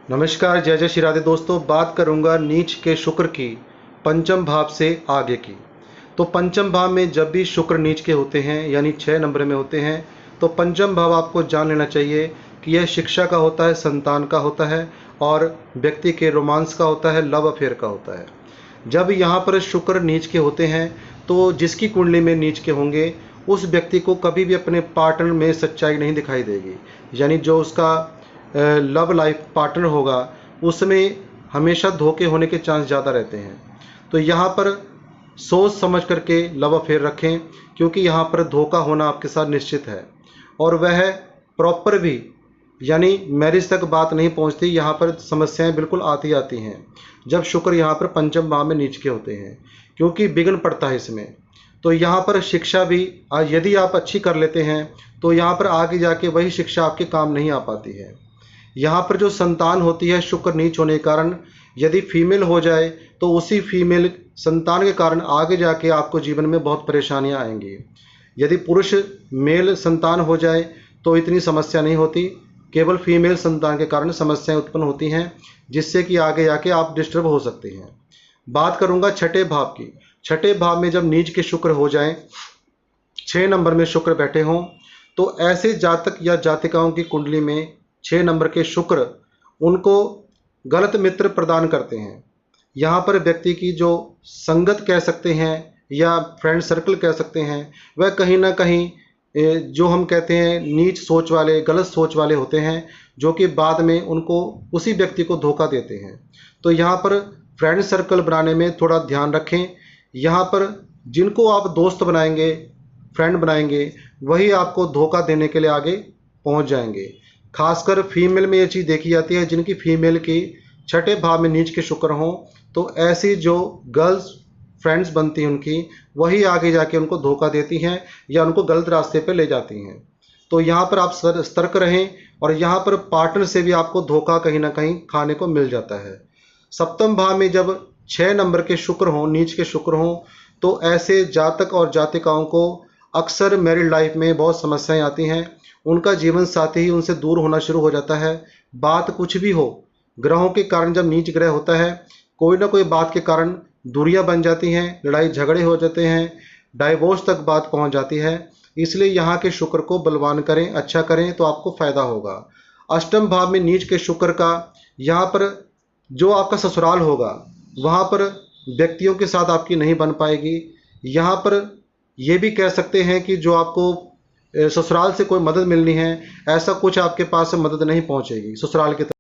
नमस्कार, जय जय श्री राधे दोस्तों। बात करूंगा नीच के शुक्र की पंचम भाव से आगे की। तो पंचम भाव में जब भी शुक्र नीच के होते हैं यानी 6 नंबर में होते हैं तो पंचम भाव आपको जान लेना चाहिए कि यह शिक्षा का होता है, संतान का होता है और व्यक्ति के रोमांस का होता है, लव अफेयर का होता है। जब यहाँ पर शुक्र नीच के होते हैं तो जिसकी कुंडली में नीच के होंगे उस व्यक्ति को कभी भी अपने पार्टनर में सच्चाई नहीं दिखाई देगी। यानी जो उसका लव लाइफ पार्टनर होगा उसमें हमेशा धोखे होने के चांस ज़्यादा रहते हैं। तो यहाँ पर सोच समझ करके लव अफेयर रखें, क्योंकि यहाँ पर धोखा होना आपके साथ निश्चित है और वह प्रॉपर भी, यानी मैरिज तक बात नहीं पहुँचती। यहाँ पर समस्याएं बिल्कुल आती आती हैं जब शुक्र यहाँ पर पंचम भाव में नीच के होते हैं, क्योंकि विघ्न पड़ता है इसमें। तो यहाँ पर शिक्षा भी यदि आप अच्छी कर लेते हैं तो यहाँ पर आगे जाके वही शिक्षा आपके काम नहीं आ पाती है। यहाँ पर जो संतान होती है शुक्र नीच होने के कारण यदि फीमेल हो जाए तो उसी फीमेल संतान के कारण आगे जाके आपको जीवन में बहुत परेशानियाँ आएंगी। यदि पुरुष मेल संतान हो जाए तो इतनी समस्या नहीं होती, केवल फीमेल संतान के कारण समस्याएं उत्पन्न होती हैं, जिससे कि आगे जाके आप डिस्टर्ब हो सकते हैं। बात करूंगा छठे भाव की। छठे भाव में जब नीच के शुक्र हो जाएं, 6 नंबर में शुक्र बैठे हों, तो ऐसे जातक या जातिकाओं की कुंडली में 6 नंबर के शुक्र उनको गलत मित्र प्रदान करते हैं। यहाँ पर व्यक्ति की जो संगत कह सकते हैं या फ्रेंड सर्कल कह सकते हैं, वह कहीं ना कहीं जो हम कहते हैं नीच सोच वाले, गलत सोच वाले होते हैं, जो कि बाद में उनको उसी व्यक्ति को धोखा देते हैं। तो यहाँ पर फ्रेंड सर्कल बनाने में थोड़ा ध्यान रखें। यहाँ पर जिनको आप दोस्त बनाएंगे, फ्रेंड बनाएंगे, वही आपको धोखा देने के लिए आगे पहुँच जाएंगे। खासकर फीमेल में ये चीज़ देखी जाती है, जिनकी फीमेल की छठे भाव में नीच के शुक्र हों तो ऐसी जो गर्ल्स फ्रेंड्स बनती हैं उनकी, वही आगे जाके उनको धोखा देती हैं या उनको गलत रास्ते पे ले जाती हैं। तो यहाँ पर आप सतर्क रहें और यहाँ पर पार्टनर से भी आपको धोखा कहीं ना कहीं खाने को मिल जाता है। सप्तम भाव में जब 6 नंबर के शुक्र हों, नीच के शुक्र हों, तो ऐसे जातक और जातिकाओं को अक्सर मैरिड लाइफ में बहुत समस्याएं आती हैं। उनका जीवन साथी ही उनसे दूर होना शुरू हो जाता है। बात कुछ भी हो, ग्रहों के कारण जब नीच ग्रह होता है, कोई ना कोई बात के कारण दूरियां बन जाती हैं, लड़ाई झगड़े हो जाते हैं, डाइवोर्स तक बात पहुंच जाती है। इसलिए यहाँ के शुक्र को बलवान करें, अच्छा करें तो आपको फायदा होगा। अष्टम भाव में नीच के शुक्र का यहाँ पर जो आपका ससुराल होगा वहाँ पर व्यक्तियों के साथ आपकी नहीं बन पाएगी। यहाँ पर ये भी कह सकते हैं कि जो आपको ससुराल से कोई मदद मिलनी है, ऐसा कुछ आपके पास मदद नहीं पहुँचेगी ससुराल की तरफ।